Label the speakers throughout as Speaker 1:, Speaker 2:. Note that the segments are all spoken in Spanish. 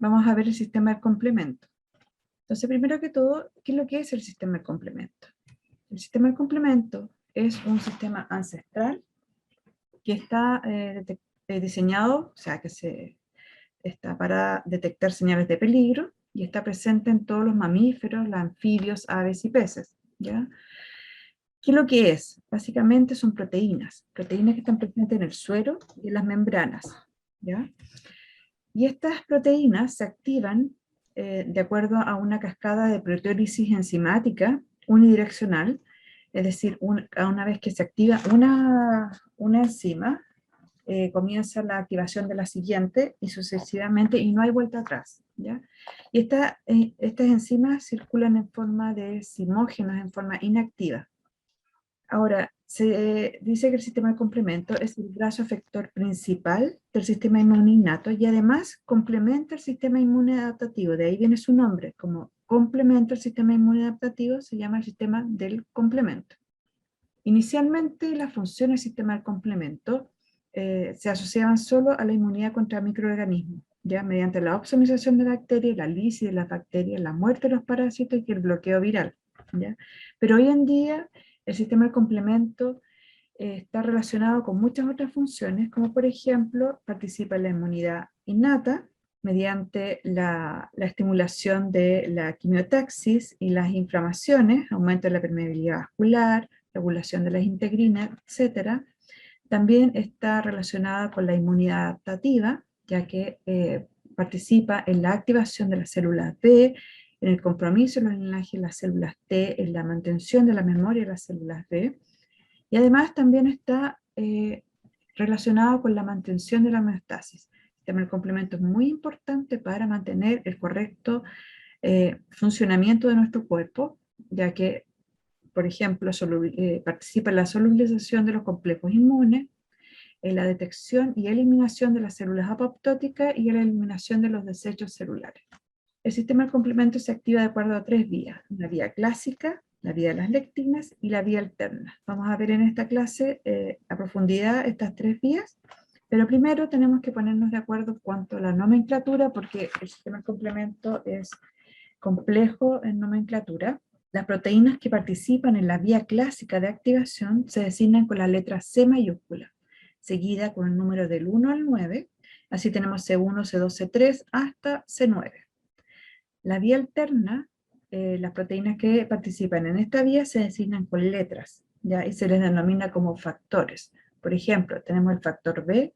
Speaker 1: vamos a ver el sistema del complemento. Entonces, primero que todo, ¿qué es lo que es el sistema del complemento? El sistema del complemento es un sistema ancestral que está diseñado, o sea, está para detectar señales de peligro y está presente en todos los mamíferos, los anfibios, aves y peces, ¿ya? ¿Qué es lo que es? Básicamente son proteínas que están presentes en el suero y en las membranas, ¿ya? Y estas proteínas se activan de acuerdo a una cascada de proteólisis enzimática unidireccional, es decir, una vez que se activa una enzima, comienza la activación de la siguiente y sucesivamente, y no hay vuelta atrás, ¿ya? Y estas enzimas circulan en forma de simógenos, en forma inactiva. Ahora, se dice que el sistema de complemento es el brazo efector principal del sistema inmune innato y además complementa el sistema inmune adaptativo. De ahí viene su nombre, como complemento al sistema inmune adaptativo, se llama el sistema del complemento. Inicialmente, las funciones del sistema del complemento se asociaban solo a la inmunidad contra microorganismos, ya mediante la opsonización de bacterias, la lisis de las bacterias, la muerte de los parásitos y el bloqueo viral, ¿ya? Pero hoy en día el sistema del complemento está relacionado con muchas otras funciones, como por ejemplo participa en la inmunidad innata mediante la estimulación de la quimiotaxis y las inflamaciones, aumento de la permeabilidad vascular, regulación de las integrinas, etc. También está relacionada con la inmunidad adaptativa, ya que participa en la activación de las células B, en el compromiso de los enlaces de las células T, en la mantención de la memoria de las células B, y además también está relacionado con la mantención de la homeostasis. El complemento es muy importante para mantener el correcto funcionamiento de nuestro cuerpo, ya que por ejemplo, participa en la solubilización de los complejos inmunes, en la detección y eliminación de las células apoptóticas y en la eliminación de los desechos celulares. El sistema del complemento se activa de acuerdo a tres vías: la vía clásica, la vía de las lectinas y la vía alterna. Vamos a ver en esta clase a profundidad estas tres vías, pero primero tenemos que ponernos de acuerdo en cuanto a la nomenclatura, porque el sistema del complemento es complejo en nomenclatura. Las proteínas que participan en la vía clásica de activación se designan con la letra C mayúscula, seguida con el número del 1 al 9, así tenemos C1, C2, C3 hasta C9. La vía alterna, las proteínas que participan en esta vía se designan con letras, ¿ya? Y se les denomina como factores. Por ejemplo, tenemos el factor B,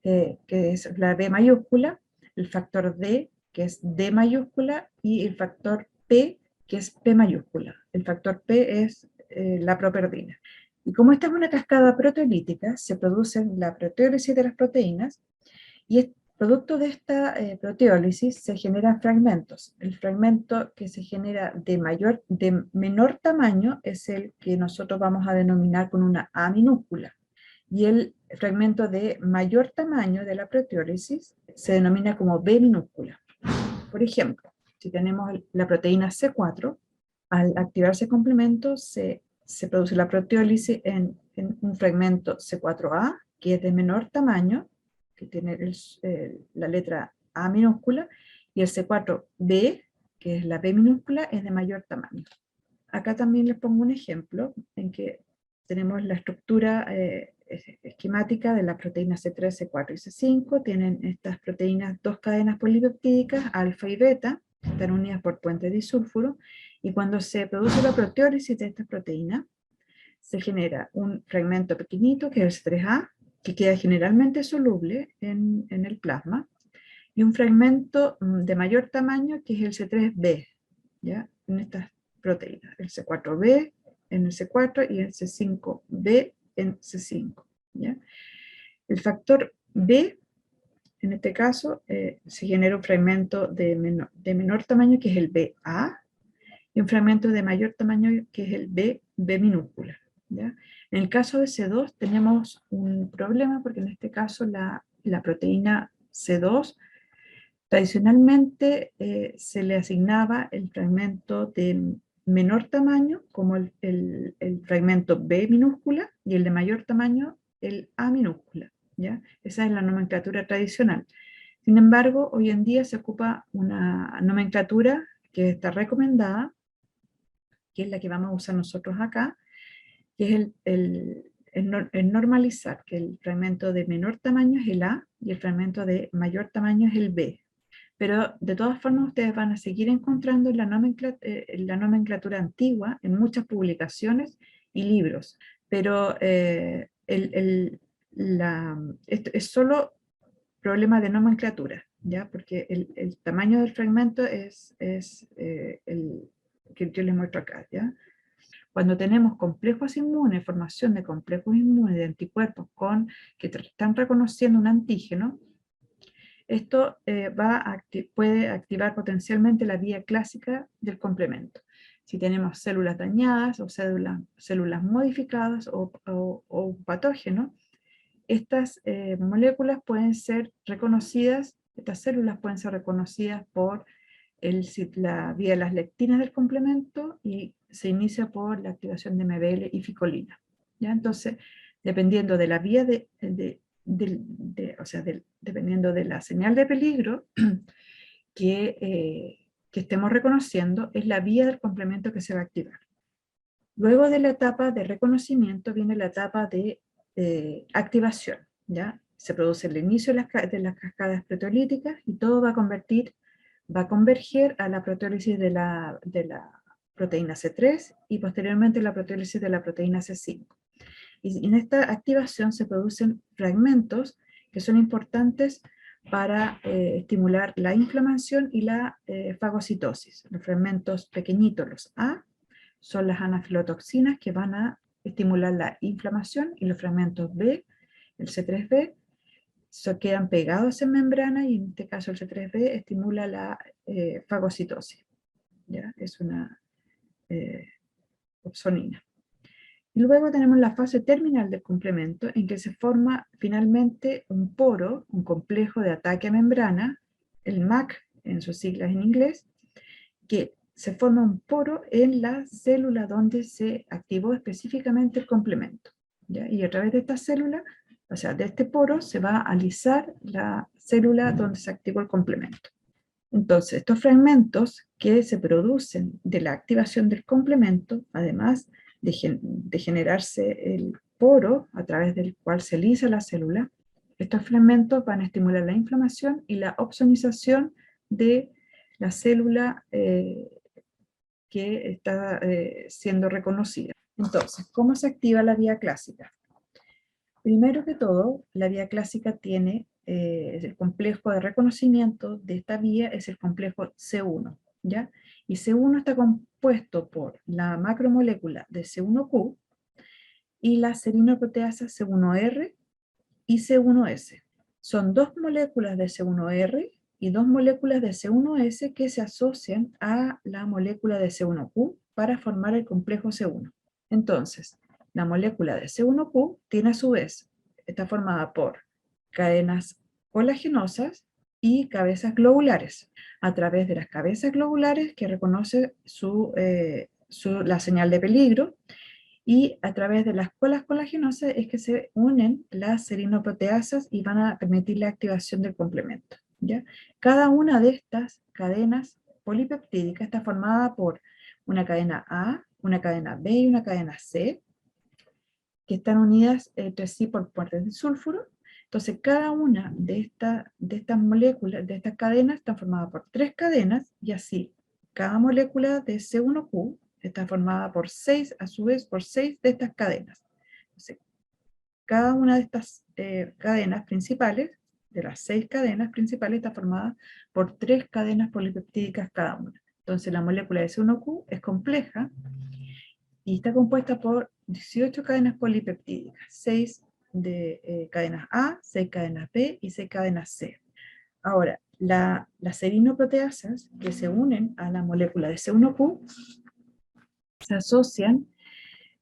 Speaker 1: que es la B mayúscula, el factor D, que es D mayúscula, y el factor P, que es P mayúscula. El factor P es la properdina. Y como esta es una cascada proteolítica, se produce la proteólisis de las proteínas, y producto de esta proteólisis se generan fragmentos. El fragmento que se genera de menor tamaño es el que nosotros vamos a denominar con una A minúscula. Y el fragmento de mayor tamaño de la proteólisis se denomina como B minúscula. Por ejemplo, si tenemos la proteína C4, al activarse el complemento se produce la proteólisis en un fragmento C4A, que es de menor tamaño, que tiene la letra A minúscula, y el C4B, que es la B minúscula, es de mayor tamaño. Acá también les pongo un ejemplo en que tenemos la estructura esquemática de la proteína C3, C4 y C5. Tienen estas proteínas dos cadenas polipeptídicas, alfa y beta, que están unidas por puentes disulfuro, y cuando se produce la proteólisis de esta proteína, se genera un fragmento pequeñito, que es el C3A, que queda generalmente soluble en el plasma, y un fragmento de mayor tamaño, que es el C3B, ¿ya? En estas proteínas, el C4B en el C4 y el C5B en C5, ¿ya? El factor B, en este caso, se genera un fragmento de menor tamaño, que es el BA, y un fragmento de mayor tamaño, que es el B minúscula, ¿ya? En el caso de C2 tenemos un problema, porque en este caso la proteína C2 tradicionalmente se le asignaba el fragmento de menor tamaño como el fragmento B minúscula, y el de mayor tamaño el A minúscula, ¿ya? Esa es la nomenclatura tradicional. Sin embargo, hoy en día se ocupa una nomenclatura que está recomendada, que es la que vamos a usar nosotros acá, que es el normalizar, que el fragmento de menor tamaño es el A y el fragmento de mayor tamaño es el B. Pero de todas formas ustedes van a seguir encontrando la nomenclatura antigua en muchas publicaciones y libros. Pero esto es solo problema de nomenclatura, ¿ya? Porque el tamaño del fragmento es el que yo les muestro acá, ¿ya? Cuando tenemos complejos inmunes, formación de complejos inmunes de anticuerpos que están reconociendo un antígeno, esto puede activar potencialmente la vía clásica del complemento. Si tenemos células dañadas o células modificadas o patógenos, estas moléculas pueden ser reconocidas, estas células pueden ser reconocidas por la vía de las lectinas del complemento y se inicia por la activación de MBL y ficolina. ¿Ya? Entonces, dependiendo de la vía dependiendo de la señal de peligro que estemos reconociendo, es la vía del complemento que se va a activar. Luego de la etapa de reconocimiento viene la etapa de activación, ¿ya? Se produce el inicio de las cascadas proteolíticas y todo va a converger a la proteólisis de la proteína C3 y posteriormente la proteólisis de la proteína C5. Y en esta activación se producen fragmentos que son importantes para estimular la inflamación y la fagocitosis. Los fragmentos pequeñitos, los A, son las anafilotoxinas que van a estimular la inflamación, y los fragmentos B, el C3b, quedan pegados en membrana, y en este caso el C3b estimula la fagocitosis. ¿Ya? Es una opsonina. Y luego tenemos la fase terminal del complemento, en que se forma finalmente un poro, un complejo de ataque a membrana, el MAC en sus siglas en inglés, que se forma un poro en la célula donde se activó específicamente el complemento, ¿ya? Y a través de esta célula, o sea, de este poro, se va a alisar la célula donde se activó el complemento. Entonces, estos fragmentos que se producen de la activación del complemento, además de generarse el poro a través del cual se lisa la célula, estos fragmentos van a estimular la inflamación y la opsonización de la célula que está siendo reconocida. Entonces, ¿cómo se activa la vía clásica? Primero que todo, la vía clásica tiene el complejo de reconocimiento de esta vía, es el complejo C1, ¿ya? Y C1 está compuesto por la macromolécula de C1Q y la serinoproteasa C1R y C1S. Son dos moléculas de C1R y dos moléculas de C1S que se asocian a la molécula de C1Q para formar el complejo C1. Entonces, la molécula de C1Q tiene a su vez, está formada por cadenas colagenosas y cabezas globulares. A través de las cabezas globulares que reconoce la señal de peligro, y a través de las colas colaginosas es que se unen las serinoproteasas y van a permitir la activación del complemento, ¿ya? Cada una de estas cadenas polipeptídicas está formada por una cadena A, una cadena B y una cadena C, que están unidas entre sí por puertas de sulfuro. Entonces, cada una de estas moléculas, de estas cadenas, está formada por tres cadenas, y así, cada molécula de C1Q está formada por 6, a su vez, por 6 de estas cadenas. Entonces, cada una de estas cadenas principales, de las 6 cadenas principales, está formada por 3 cadenas polipeptídicas cada una. Entonces, la molécula de C1Q es compleja y está compuesta por 18 cadenas polipeptídicas, 6 de cadenas A, 6 cadenas B y 6 cadenas C. Ahora, las serinoproteasas que se unen a la molécula de C1Q se asocian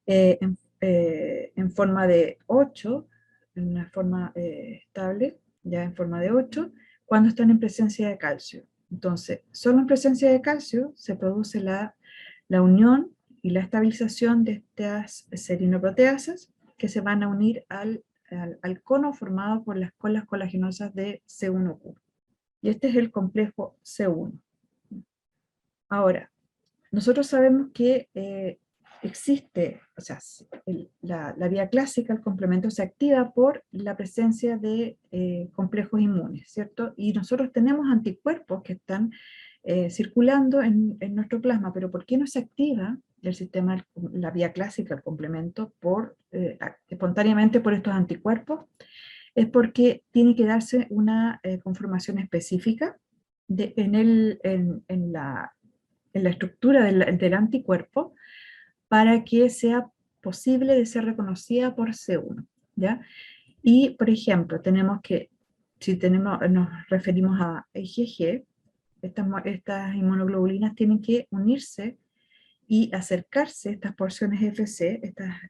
Speaker 1: en forma de 8, en una forma estable, ya en forma de 8, cuando están en presencia de calcio. Entonces, solo en presencia de calcio se produce la unión y la estabilización de estas serinoproteasas, que se van a unir al cono formado por las colas colaginosas de C1Q. y este es el complejo C1. Ahora, nosotros sabemos que existe, o sea, la vía clásica, el complemento, se activa por la presencia de complejos inmunes, ¿cierto? Y nosotros tenemos anticuerpos que están circulando en nuestro plasma, pero ¿por qué no se activa el sistema, la vía clásica, el complemento, espontáneamente por estos anticuerpos? Es porque tiene que darse una conformación específica en la estructura del anticuerpo para que sea posible de ser reconocida por C1, ¿ya? Y, por ejemplo, si nos referimos a IgG, estas inmunoglobulinas tienen que unirse y acercarse, estas porciones FC,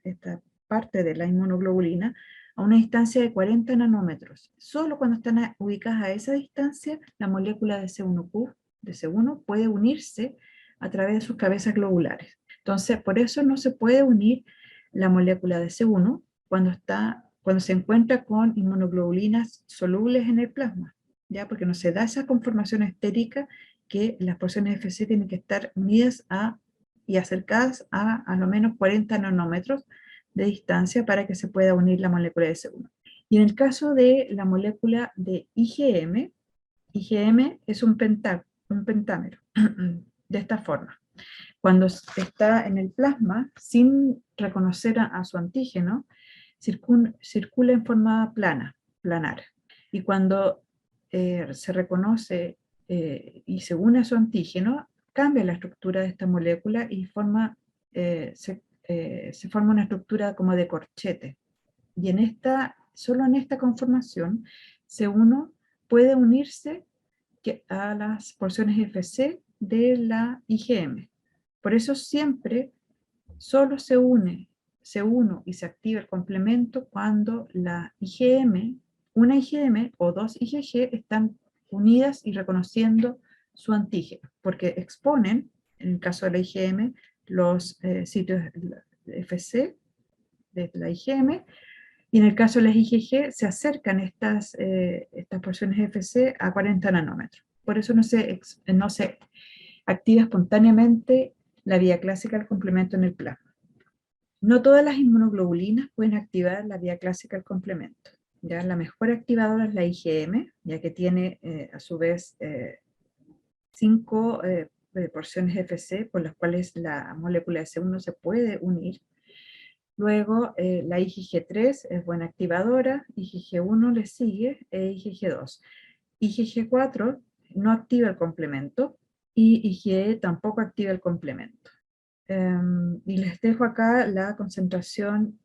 Speaker 1: esta parte de la inmunoglobulina, a una distancia de 40 nanómetros. Solo cuando están ubicadas a esa distancia, la molécula de C1 puede unirse a través de sus cabezas globulares. Entonces, por eso no se puede unir la molécula de C1 cuando se encuentra con inmunoglobulinas solubles en el plasma, ¿ya? Porque no se da esa conformación estérica que las porciones FC tienen que estar unidas y acercadas a lo menos 40 nanómetros de distancia para que se pueda unir la molécula de C1. Y en el caso de la molécula de IgM es un pentámero, de esta forma. Cuando está en el plasma, sin reconocer a su antígeno, circula en forma planar. Y cuando se reconoce y se une a su antígeno, cambia la estructura de esta molécula y se forma una estructura como de corchete. Y solo en esta conformación, C1 puede unirse a las porciones FC de la IgM. Por eso siempre solo se une C1 y se activa el complemento cuando una IgM o dos IgG están unidas y reconociendo su antígeno, porque exponen, en el caso de la IgM, los sitios FC de la IgM, y en el caso de las IgG se acercan estas porciones FC a 40 nanómetros. Por eso no se activa espontáneamente la vía clásica del complemento en el plasma. No todas las inmunoglobulinas pueden activar la vía clásica del complemento. ¿Ya? La mejor activadora es la IgM, ya que tiene a su vez 5 porciones FC por las cuales la molécula de C1 se puede unir. Luego la IgG3 es buena activadora, IgG1 le sigue e IgG2. IgG4 no activa el complemento y IgE tampoco activa el complemento. Y les dejo acá la concentración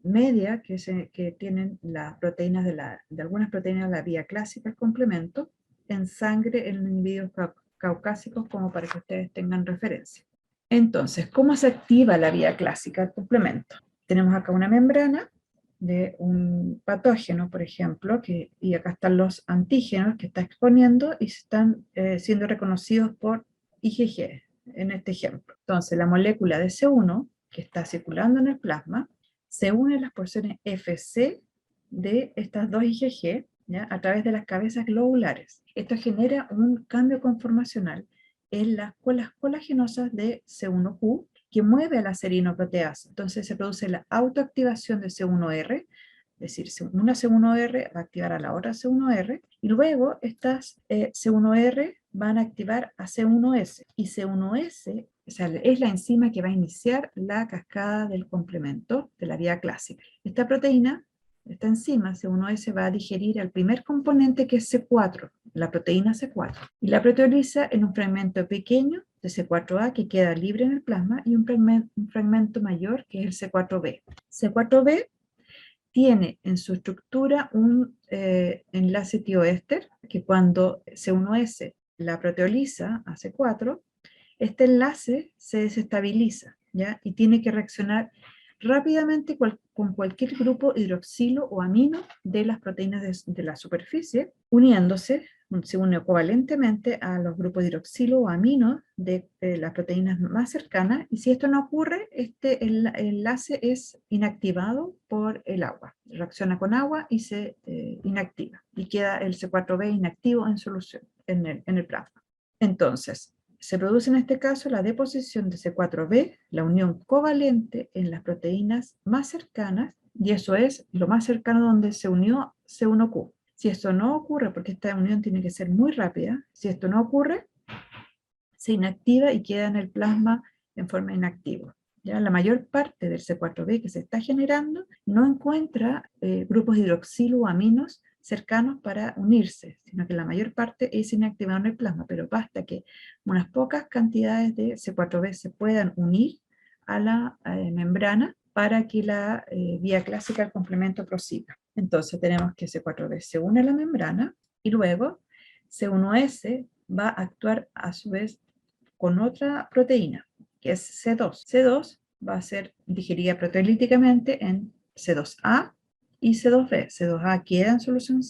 Speaker 1: media que tienen las proteínas de algunas proteínas de la vía clásica del complemento en sangre en individuos caucásicos, como para que ustedes tengan referencia. Entonces, ¿cómo se activa la vía clásica del complemento? Tenemos acá una membrana de un patógeno, por ejemplo, y acá están los antígenos que está exponiendo y están siendo reconocidos por IgG, en este ejemplo. Entonces, la molécula de C1, que está circulando en el plasma, se une a las porciones FC de estas dos IgG, ¿ya? A través de las cabezas globulares. Esto genera un cambio conformacional en las colagenosas de C1q, que mueve a la serinoproteasa. Entonces se produce la autoactivación de C1R, es decir, una C1R va a activar a la otra C1R, y luego estas C1R van a activar a C1S, y C1S, o sea, es la enzima que va a iniciar la cascada del complemento de la vía clásica. Esta proteína, esta enzima C1S, va a digerir al primer componente, que es C4, la proteína C4, y la proteoliza en un fragmento pequeño de C4A que queda libre en el plasma, y un fragmento mayor que es el C4b. C4b tiene en su estructura un enlace tioéster que cuando C1S la proteoliza a C4, este enlace se desestabiliza, ¿ya? Y tiene que reaccionar rápidamente con cualquier grupo hidroxilo o amino de las proteínas de la superficie, uniéndose se une covalentemente a los grupos hidroxilo o amino de las proteínas más cercanas, y si esto no ocurre, el enlace es inactivado por el agua. Reacciona con agua y se inactiva, y queda el C4b inactivo en solución, en el plasma. Entonces, se produce en este caso la deposición de C4b, la unión covalente en las proteínas más cercanas, y eso es lo más cercano donde se unió C1q. Si esto no ocurre, porque esta unión tiene que ser muy rápida, si esto no ocurre, se inactiva y queda en el plasma en forma inactiva. ¿Ya? La mayor parte del C4b que se está generando no encuentra grupos hidroxilo o aminos cercanos para unirse, sino que la mayor parte es inactivado en el plasma, pero basta que unas pocas cantidades de C4b se puedan unir a la membrana para que la vía clásica del complemento prosiga. Entonces tenemos que C4b se une a la membrana y luego C1s va a actuar a su vez con otra proteína, que es C2. C2 va a ser digerida proteolíticamente en C2A y C2B. C2A queda en solución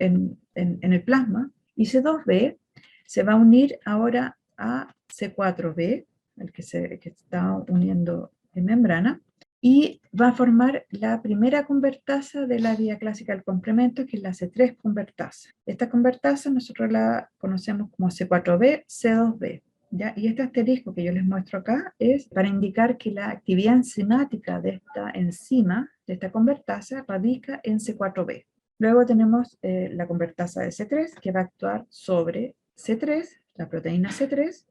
Speaker 1: en el plasma, y C2B se va a unir ahora a C4B, el que está uniendo en membrana, y va a formar la primera convertasa de la vía clásica del complemento, que es la C3 convertasa. Esta convertasa nosotros la conocemos como C4b, C2b. ¿Ya? Y este asterisco que yo les muestro acá es para indicar que la actividad enzimática de esta enzima, de esta convertasa, radica en C4b. Luego tenemos la convertasa de C3, que va a actuar sobre C3, la proteína C3,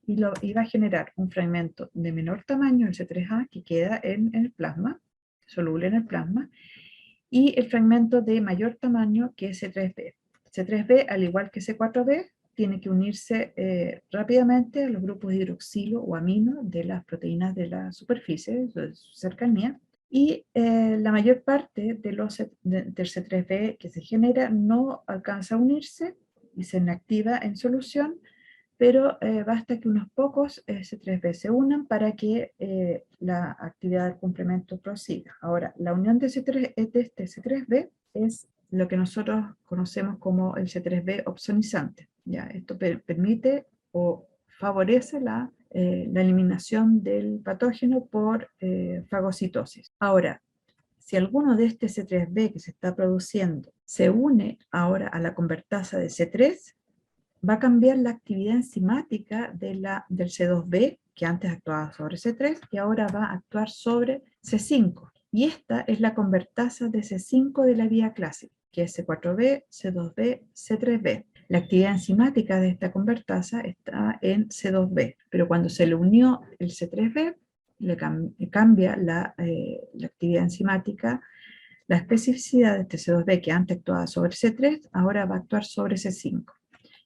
Speaker 1: y va a generar un fragmento de menor tamaño, el C3A, que queda en el plasma, soluble en el plasma, y el fragmento de mayor tamaño, que es C3b. C3b, al igual que C4b, tiene que unirse rápidamente a los grupos hidroxilo o amino de las proteínas de la superficie, de su cercanía, y la mayor parte del C3b que se genera no alcanza a unirse y se inactiva en solución, pero basta que unos pocos C3b se unan para que la actividad del complemento prosiga. Ahora, la unión de este C3b es lo que nosotros conocemos como el C3b opsonizante. ¿Ya? Esto permite o favorece la eliminación del patógeno por fagocitosis. Ahora, si alguno de este C3b que se está produciendo se une ahora a la convertasa de C3, va a cambiar la actividad enzimática del C2b, que antes actuaba sobre C3, y ahora va a actuar sobre C5. Y esta es la convertasa de C5 de la vía clásica, que es C4b, C2b, C3b. La actividad enzimática de esta convertasa está en C2b, pero cuando se le unió el C3b, le cambia la actividad enzimática. La especificidad de este C2b, que antes actuaba sobre C3, ahora va a actuar sobre C5.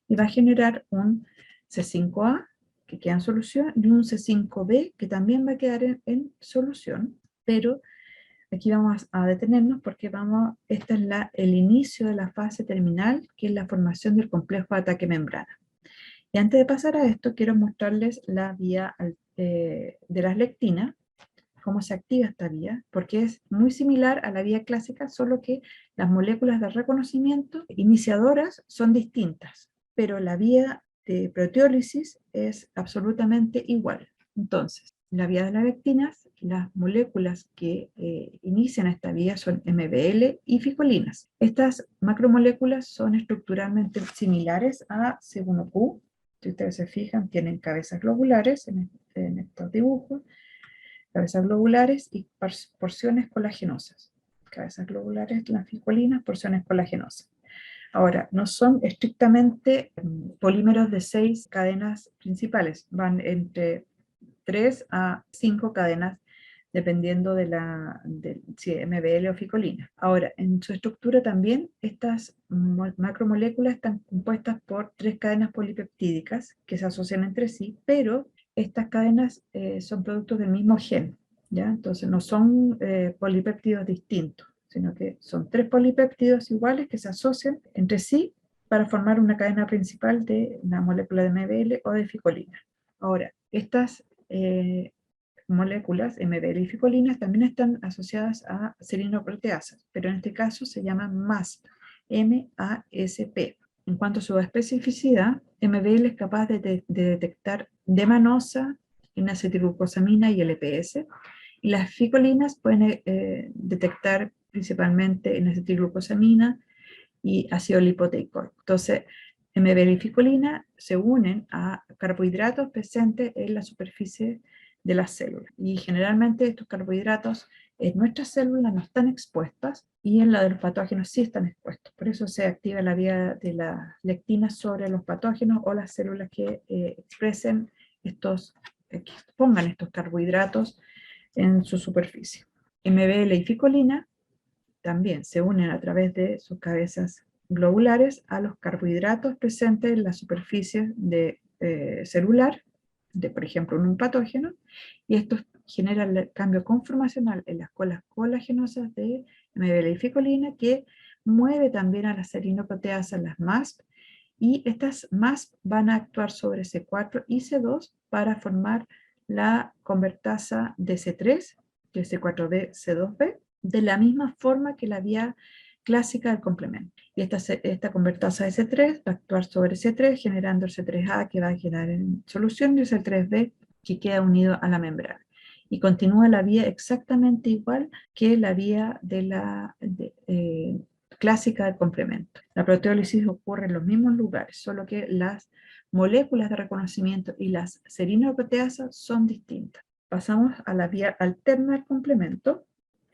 Speaker 1: Y va a generar un C5A que queda en solución y un C5B que también va a quedar en solución, pero aquí vamos a detenernos porque este es el inicio de la fase terminal, que es la formación del complejo de ataque membrana. Y antes de pasar a esto, quiero mostrarles la vía de las lectinas, cómo se activa esta vía, porque es muy similar a la vía clásica, solo que las moléculas de reconocimiento iniciadoras son distintas, pero la vía de proteólisis es absolutamente igual. Entonces, la vía de las lectinas, las moléculas que inician esta vía son MBL y ficolinas. Estas macromoléculas son estructuralmente similares a C1q. Si ustedes se fijan, tienen cabezas globulares en estos dibujos, cabezas globulares y porciones colagenosas. Cabezas globulares, las ficolinas, porciones colagenosas. Ahora, no son estrictamente polímeros de 6 cadenas principales, van entre 3 a 5 cadenas dependiendo de si MBL o ficolina. Ahora, en su estructura también, estas macromoléculas están compuestas por 3 cadenas polipeptídicas que se asocian entre sí, pero estas cadenas son productos del mismo gen, ¿ya? Entonces no son polipéptidos distintos, sino que son 3 polipéptidos iguales que se asocian entre sí para formar una cadena principal de una molécula de MBL o de ficolina. Ahora, estas moléculas MBL y ficolinas también están asociadas a serinoproteasas, pero en este caso se llaman MASP, MASP. En cuanto a su especificidad, MBL es capaz de detectar D-manosa, N-acetilglucosamina y LPS, y las ficolinas pueden detectar principalmente N-acetilglucosamina y ácido lipoteico. Entonces, MBL y ficolina se unen a carbohidratos presentes en la superficie de las células. Y generalmente estos carbohidratos en nuestras células no están expuestas y en la de los patógenos sí están expuestos. Por eso se activa la vía de la lectina sobre los patógenos o las células que expresen estos, que expongan estos carbohidratos en su superficie. MBL y ficolina también se unen a través de sus cabezas globulares a los carbohidratos presentes en la superficie celular, por ejemplo, en un patógeno, y esto genera el cambio conformacional en las colas colagenosas de MBL y ficolina, que mueve también a las serinoproteasas, las MASP, y estas MASP van a actuar sobre C4 y C2 para formar la convertasa de C3, que es C4b, C2b, de la misma forma que la vía clásica del complemento. Y esta convertasa de C3 va a actuar sobre C3, generando el C3A que va a quedar en solución y el C3B que queda unido a la membrana. Y continúa la vía exactamente igual que la vía de la clásica del complemento. La proteólisis ocurre en los mismos lugares, solo que las moléculas de reconocimiento y las serinoproteasas son distintas. Pasamos a la vía alterna del complemento.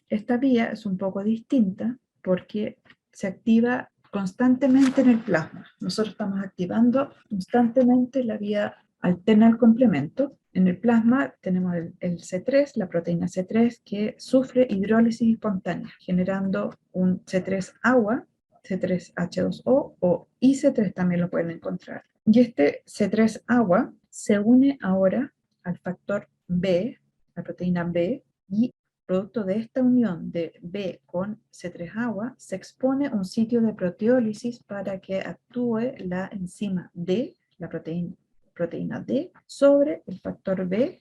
Speaker 1: Esta vía es un poco distinta porque se activa constantemente en el plasma. Nosotros estamos activando constantemente la vía alterna al complemento. En el plasma tenemos el C3, la proteína C3, que sufre hidrólisis espontánea, generando un C3 agua, C3H2O o IC3 también lo pueden encontrar. Y este C3 agua se une ahora al factor B, la proteína B, y producto de esta unión de B con C3 agua, se expone un sitio de proteólisis para que actúe la enzima D, la proteína D, sobre el factor B,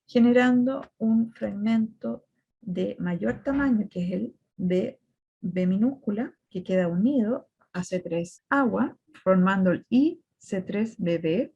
Speaker 1: generando un fragmento de mayor tamaño, que es el B minúscula, que queda unido a C3 agua, formando el IC3BB,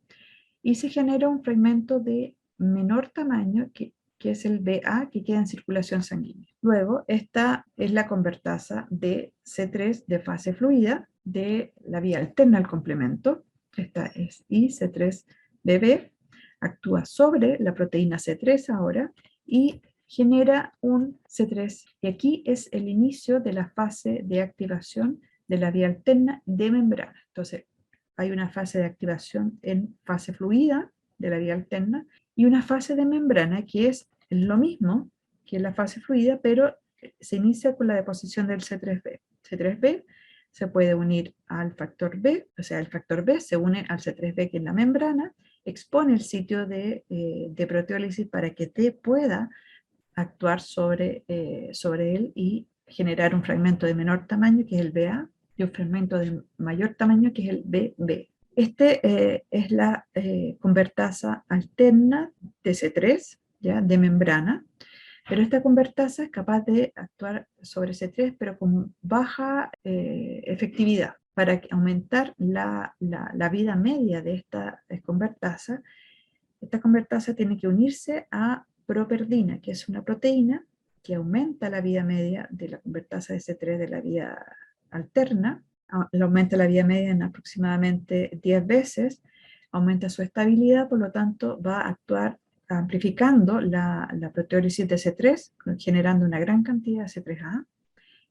Speaker 1: y se genera un fragmento de menor tamaño, que es el BA, que queda en circulación sanguínea. Luego, esta es la convertasa de C3 de fase fluida de la vía alterna al complemento. Esta es IC3BB, actúa sobre la proteína C3 ahora y genera un C3. Y aquí es el inicio de la fase de activación de la vía alterna de membrana. Entonces, hay una fase de activación en fase fluida de la vía alterna y una fase de membrana que es lo mismo que la fase fluida, pero se inicia con la deposición del C3b. C3b se puede unir al factor B, o sea, el factor B se une al C3b que es la membrana, expone el sitio de proteólisis para que T pueda actuar sobre él y generar un fragmento de menor tamaño, que es el BA, y un fragmento de mayor tamaño, que es el BB. Es la convertasa alterna de C3, ¿ya? De membrana, pero esta convertasa es capaz de actuar sobre C3, pero con baja efectividad. Para aumentar la vida media de esta convertasa tiene que unirse a properdina, que es una proteína que aumenta la vida media de la convertasa de C3 de la vía alterna, aumenta la vida media en aproximadamente 10 veces, aumenta su estabilidad, por lo tanto va a actuar amplificando la proteólisis de C3, generando una gran cantidad de C3A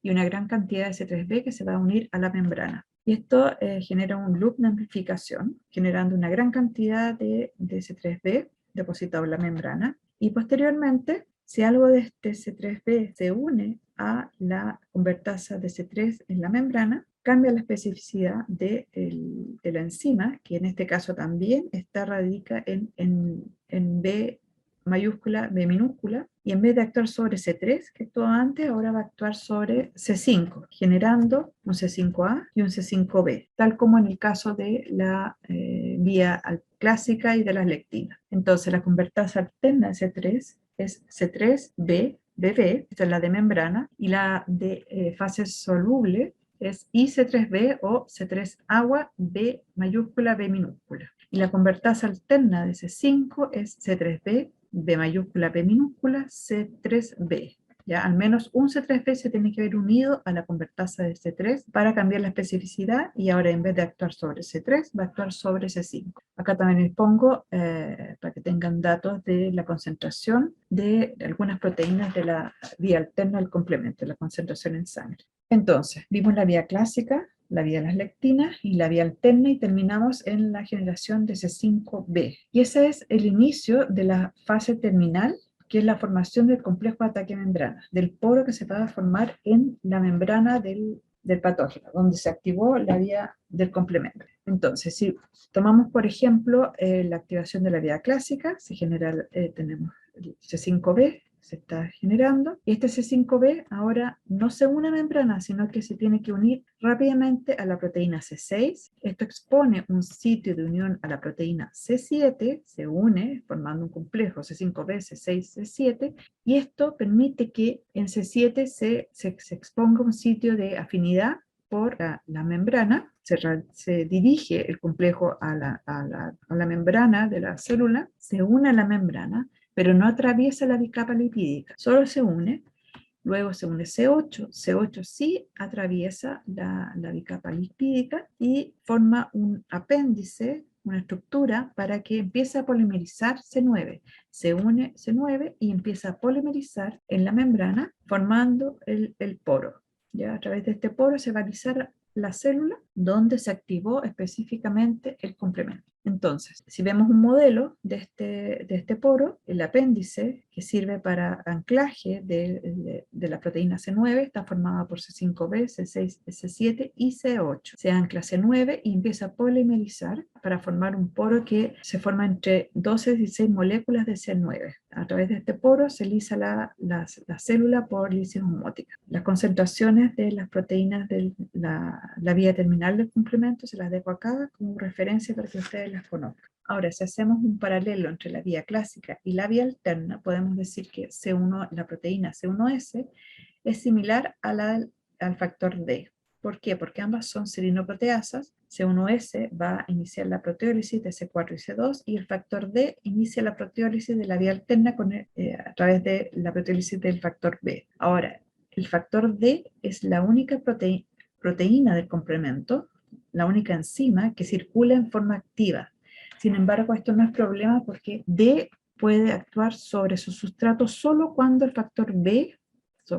Speaker 1: y una gran cantidad de C3b que se va a unir a la membrana. Y esto genera un loop de amplificación, generando una gran cantidad de C3b depositado en la membrana. Y posteriormente, si algo de este C3b se une a la convertasa de C3 en la membrana, cambia la especificidad de la enzima, que en este caso también radica en B mayúscula, B minúscula, y en vez de actuar sobre C3, que actuó antes, ahora va a actuar sobre C5, generando un C5A y un C5B, tal como en el caso de la vía clásica y de las lectinas. Entonces, la convertasa alterna de C3 es C3B, BB, esta es la de membrana, y la de fase soluble es IC3B o C3 agua, B mayúscula, B minúscula. Y la convertasa alterna de C5 es C3B, B mayúscula, B minúscula, C3B. ¿Ya? Al menos un C3B se tiene que ver unido a la convertasa de C3 para cambiar la especificidad, y ahora en vez de actuar sobre C3 va a actuar sobre C5. Acá también les pongo para que tengan datos de la concentración de algunas proteínas de la vía alterna del complemento, la concentración en sangre. Entonces, vimos la vía clásica, la vía de las lectinas y la vía alterna, y terminamos en la generación de C5b. Y ese es el inicio de la fase terminal, que es la formación del complejo de ataque membrana, del poro que se va a formar en la membrana del patógeno, donde se activó la vía del complemento. Entonces, si tomamos, por ejemplo, la activación de la vía clásica, se genera, tenemos el C5b, se está generando, y este C5b ahora no se une a membrana, sino que se tiene que unir rápidamente a la proteína C6. Esto expone un sitio de unión a la proteína C7, se une formando un complejo C5b, C6, C7, y esto permite que en C7 se exponga un sitio de afinidad por la membrana, se dirige el complejo a la membrana de la célula, se une a la membrana, pero no atraviesa la bicapa lipídica, solo se une. Luego se une C8, C8 sí atraviesa la bicapa lipídica y forma un apéndice, una estructura para que empiece a polimerizar C9. Se une C9 y empieza a polimerizar en la membrana formando el poro. Ya a través de este poro se va a alisar la célula donde se activó específicamente el complemento. Entonces, si vemos un modelo de este poro, el apéndice que sirve para anclaje de la proteína C9 está formada por C5b, C6, C7 y C8. Se ancla C9 y empieza a polimerizar para formar un poro que se forma entre 12 y 16 moléculas de C9. A través de este poro se lisa la célula por lisis osmótica. Las concentraciones de las proteínas de la vía terminal del complemento se las dejo acá como referencia para que ustedes las conozcan. Ahora, si hacemos un paralelo entre la vía clásica y la vía alterna, podemos decir que la proteína C1s es similar al factor D. ¿Por qué? Porque ambas son serinoproteasas. C1s va a iniciar la proteólisis de C4 y C2, y el factor D inicia la proteólisis de la vía alterna a través de la proteólisis del factor B. Ahora, el factor D es la única proteína del complemento, la única enzima que circula en forma activa. Sin embargo, esto no es problema porque D puede actuar sobre su sustrato solo cuando el factor B,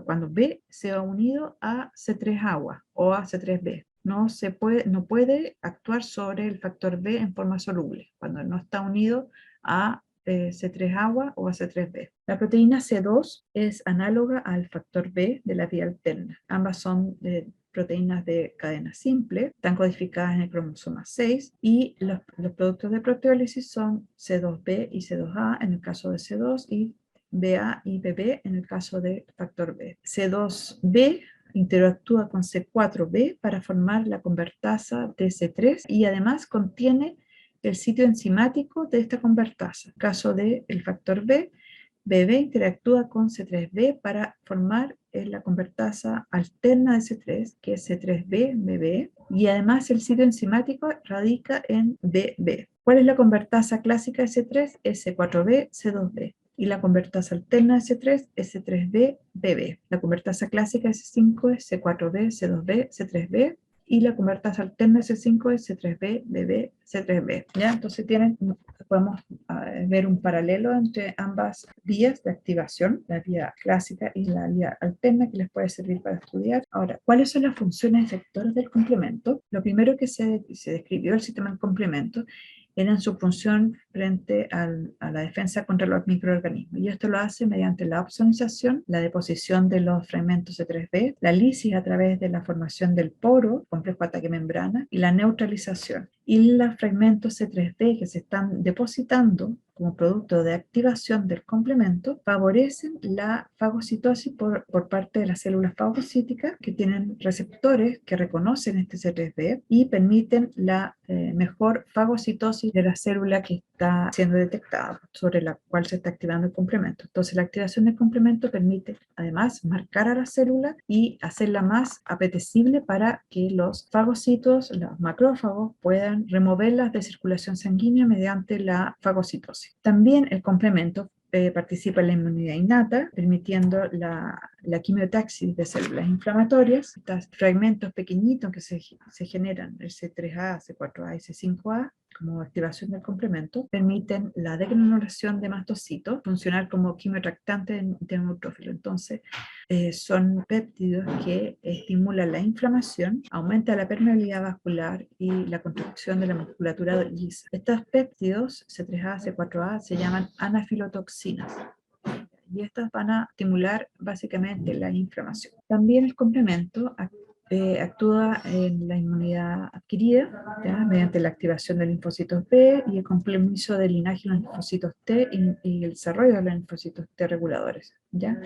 Speaker 1: cuando B se ha unido a C3 agua o a C3B. No puede actuar sobre el factor B en forma soluble, cuando no está unido a C3 agua o a C3B. La proteína C2 es análoga al factor B de la vía alterna. Ambas son proteínas de cadena simple, están codificadas en el cromosoma 6, y los productos de proteólisis son C2b y C2a en el caso de C2 y BA y BB en el caso de factor B. C2b interactúa con C4b para formar la convertasa TC3 y además contiene el sitio enzimático de esta convertasa. En el caso del factor B, BB interactúa con C3b para formar la convertasa alterna de C3, que es C3b, BB, y además el sitio enzimático radica en BB. ¿Cuál es la convertasa clásica de C3? Es C4b, C2b. Y la convertasa alterna de C3 es C3b, BB. La convertasa clásica de C5 es C4b, C2b, C3b. Y la convertasa alterna de C5 es C3b, BB, C3b. ¿Ya? Entonces podemos ver un paralelo entre ambas vías de activación, la vía clásica y la vía alterna, que les puede servir para estudiar. Ahora, ¿cuáles son las funciones efectoras del complemento? Lo primero que se describió el sistema del complemento era su función frente a la defensa contra los microorganismos. Y esto lo hace mediante la opsonización, la deposición de los fragmentos C3b, la lisis a través de la formación del poro, complejo ataque membrana, y la neutralización. y los fragmentos C3b que se están depositando como producto de activación del complemento favorecen la fagocitosis por parte de las células fagocíticas que tienen receptores que reconocen este C3b y permiten la mejor fagocitosis de la célula que está siendo detectada, sobre la cual se está activando el complemento. Entonces la activación del complemento permite además marcar a la célula y hacerla más apetecible para que los fagocitos, los macrófagos, puedan removerlas de circulación sanguínea mediante la fagocitosis. También el complemento participa en la inmunidad innata, permitiendo la quimiotaxis de células inflamatorias. Estos fragmentos pequeñitos que se generan, el C3A, C4A y C5A, como activación del complemento, permiten la degranulación de mastocitos, funcionar como quimiotractante de neutrófilo. Entonces, son péptidos que estimulan la inflamación, aumentan la permeabilidad vascular y la construcción de la musculatura lisa. Estos péptidos, C3A, C4A, se llaman anafilotoxinas y estas van a estimular básicamente la inflamación. También el complemento actúa en la inmunidad adquirida, ¿ya? Mediante la activación de linfocitos B y el compromiso del linaje de los linfocitos T y el desarrollo de los linfocitos T reguladores, ¿ya?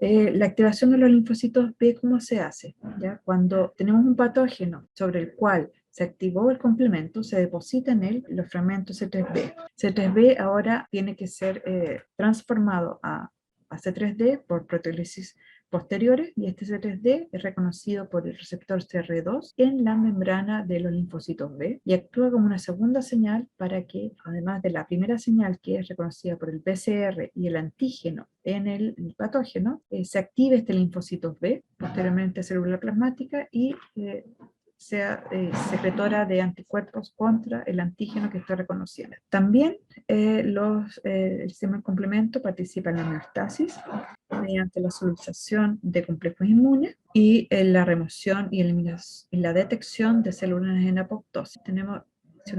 Speaker 1: La activación de los linfocitos B, ¿cómo se hace? ¿Ya? Cuando tenemos un patógeno sobre el cual se activó el complemento, se deposita en él los fragmentos C3b. C3b ahora tiene que ser transformado a C3d por proteólisis posteriores, y este C3d es reconocido por el receptor CR2 en la membrana de los linfocitos B y actúa como una segunda señal para que, además de la primera señal que es reconocida por el PCR y el antígeno en el patógeno, se active este linfocito B, posteriormente célula plasmática, y sea secretora de anticuerpos contra el antígeno que está reconociendo. También el sistema de complemento participa en la homeostasis mediante la solubilización de complejos inmunes y en la remoción y eliminación y la detección de células en apoptosis. Si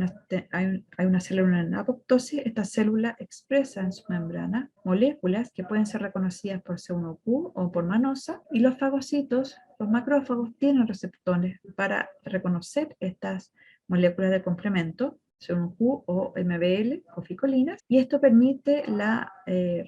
Speaker 1: hay una célula en apoptosis, esta célula expresa en su membrana moléculas que pueden ser reconocidas por C1q o por manosa, y los fagocitos, los macrófagos, tienen receptores para reconocer estas moléculas de complemento, C1q o MBL o ficolinas, y esto permite la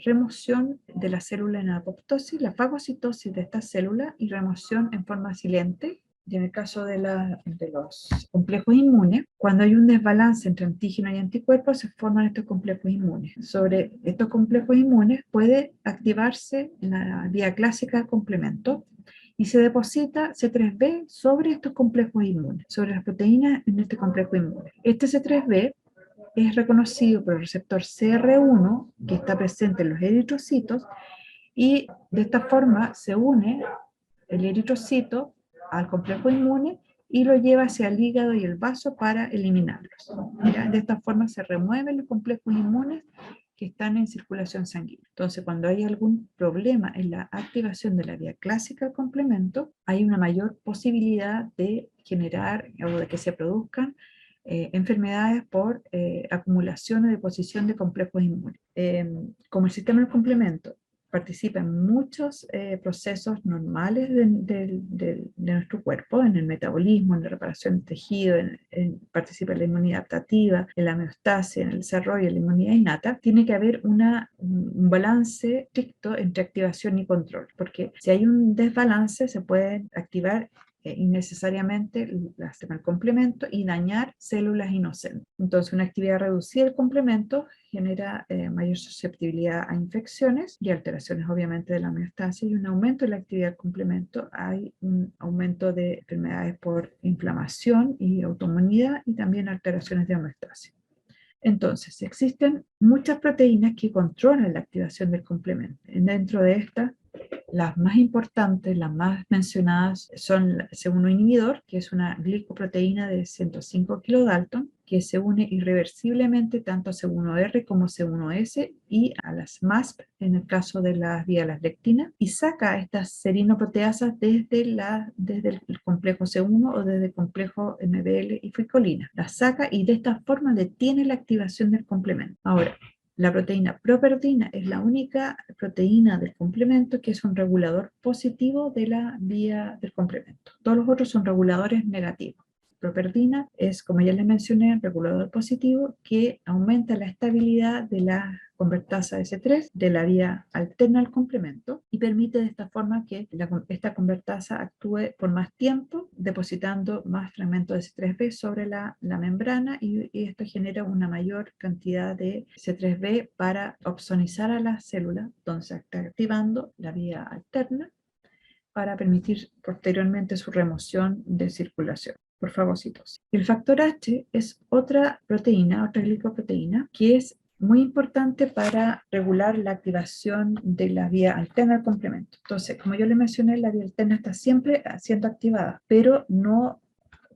Speaker 1: remoción de la célula en apoptosis, la fagocitosis de esta célula y remoción en forma silente. Y en el caso de los complejos inmunes, cuando hay un desbalance entre antígeno y anticuerpos, se forman estos complejos inmunes. Sobre estos complejos inmunes puede activarse la vía clásica de complemento y se deposita C3b sobre estos complejos inmunes, sobre las proteínas en este complejo inmune. Este C3b es reconocido por el receptor CR1 que está presente en los eritrocitos, y de esta forma se une el eritrocito al complejo inmune y lo lleva hacia el hígado y el vaso para eliminarlos. ¿Ya? De esta forma se remueven los complejos inmunes que están en circulación sanguínea. Entonces, cuando hay algún problema en la activación de la vía clásica del complemento, hay una mayor posibilidad de generar o de que se produzcan enfermedades por acumulación o deposición de complejos inmunes. Como el sistema del complemento participa en muchos procesos normales de nuestro cuerpo, en el metabolismo, en la reparación del tejido, participa en la inmunidad adaptativa, en la homeostasis, en el desarrollo de la inmunidad innata, tiene que haber un balance estricto entre activación y control, porque si hay un desbalance se puede activar innecesariamente el sistema del complemento y dañar células inocentes. Entonces, una actividad reducida del complemento genera mayor susceptibilidad a infecciones y alteraciones obviamente de la homeostasis, y un aumento de la actividad del complemento. Hay un aumento de enfermedades por inflamación y autoinmunidad y también alteraciones de homeostasis. Entonces, existen muchas proteínas que controlan la activación del complemento. Dentro de estas, las más importantes, las más mencionadas, son el C1 inhibidor, que es una glicoproteína de 105 kilodalton, que se une irreversiblemente tanto a C1R como C1S y a las MASP, en el caso de las vías las lectinas, y saca estas serinoproteasas desde el complejo C1 o desde el complejo MBL y ficolina. Las saca y de esta forma detiene la activación del complemento. Ahora, la proteína propertina es la única proteína del complemento que es un regulador positivo de la vía del complemento. Todos los otros son reguladores negativos. properdina es, como ya les mencioné, un regulador positivo que aumenta la estabilidad de la convertasa S3 de la vía alterna al complemento y permite de esta forma que esta convertasa actúe por más tiempo, depositando más fragmentos de C3b sobre la membrana y esto genera una mayor cantidad de C3b para opsonizar a la célula, donde se está activando la vía alterna para permitir posteriormente su remoción de circulación por fagocitosis. El factor H es otra proteína, otra glicoproteína, que es muy importante para regular la activación de la vía alterna al complemento. Entonces, como yo le mencioné, la vía alterna está siempre siendo activada, pero no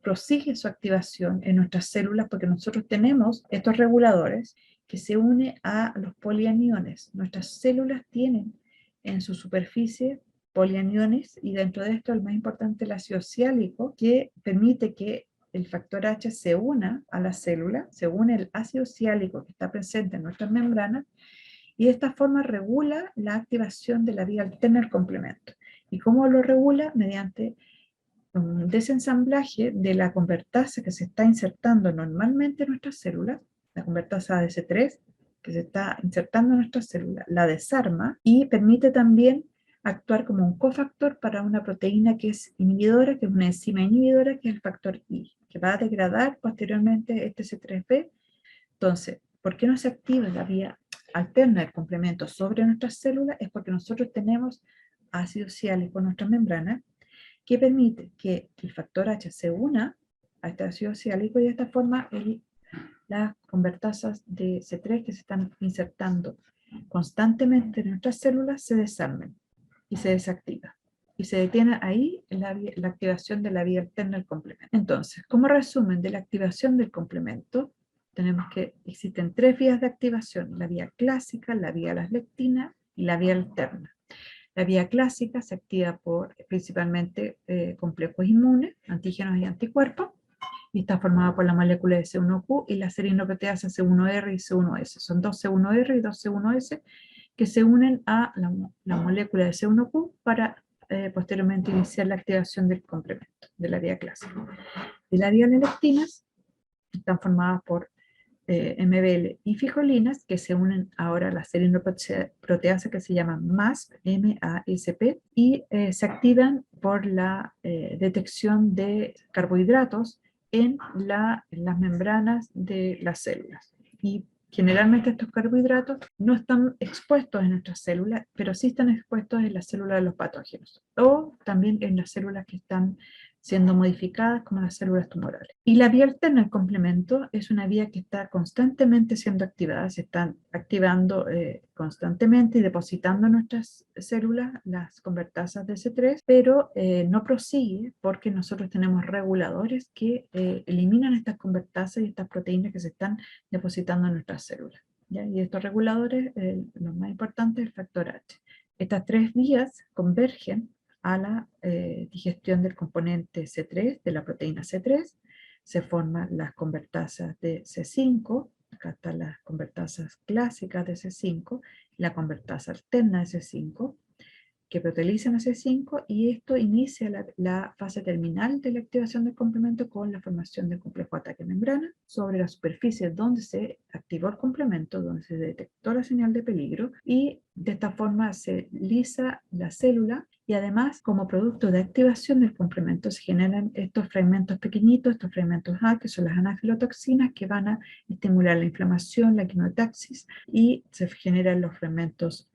Speaker 1: prosigue su activación en nuestras células porque nosotros tenemos estos reguladores que se unen a los polianiones. Nuestras células tienen en su superficie polianiones y dentro de esto el más importante es el ácido ciálico que permite que el factor H se una a la célula, se une el ácido ciálico que está presente en nuestras membranas y de esta forma regula la activación de la vía alterna al complemento. ¿Y cómo lo regula? Mediante un desensamblaje de la convertasa que se está insertando normalmente en nuestras células, la convertasa ADC3 que se está insertando en nuestras células, la desarma y permite también actuar como un cofactor para una proteína que es inhibidora, que es una enzima inhibidora, que es el factor I, que va a degradar posteriormente este C3b. Entonces, ¿por qué no se activa la vía alterna del complemento sobre nuestras células? Es porque nosotros tenemos ácido ciálico en nuestras membranas que permite que el factor H se una a este ácido ciálico y de esta forma las convertasas de C3 que se están insertando constantemente en nuestras células se desarmen y se desactiva. Y se detiene ahí la activación de la vía alterna del complemento. Entonces, como resumen de la activación del complemento, tenemos que existen tres vías de activación: la vía clásica, la vía las lectinas y la vía alterna. La vía clásica se activa por principalmente complejos inmunes, antígenos y anticuerpos, y está formada por la molécula de C1Q y la serinoproteasa C1R y C1S. Son dos C1R y dos C1S que se unen a la molécula de C1Q para posteriormente iniciar la activación del complemento de la vía clásica. Y la vía de lectinas están formadas por MBL y fijolinas que se unen ahora a la serinoproteasa que se llama MASP, MASP, y se activan por la detección de carbohidratos en las membranas de las células. Y generalmente estos carbohidratos no están expuestos en nuestras células, pero sí están expuestos en las células de los patógenos o también en las células que están siendo modificadas como las células tumorales. Y la vía alterna al complemento es una vía que está constantemente siendo activada, se están activando constantemente y depositando en nuestras células las convertasas de C3, pero no prosigue porque nosotros tenemos reguladores que eliminan estas convertasas y estas proteínas que se están depositando en nuestras células. ¿Ya? Y estos reguladores, los más importantes, es el factor H. Estas tres vías convergen a la digestión del componente C3, de la proteína C3, se forman las convertasas de C5, acá están las convertasas clásicas de C5, la convertasa alterna de C5, que proteolizan a C5 y esto inicia la fase terminal de la activación del complemento con la formación del complejo de ataque membrana sobre la superficie donde se activó el complemento, donde se detectó la señal de peligro y de esta forma se lisa la célula y además como producto de activación del complemento se generan estos fragmentos pequeñitos, estos fragmentos A que son las anafilotoxinas que van a estimular la inflamación, la quinotaxis y se generan los fragmentos,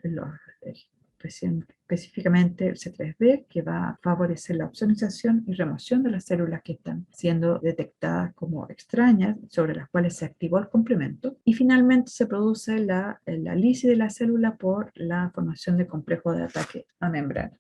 Speaker 1: específicamente el C3b, que va a favorecer la opsonización y remoción de las células que están siendo detectadas como extrañas, sobre las cuales se activó el complemento, y finalmente se produce la lisis de la célula por la formación de complejo de ataque a membrana.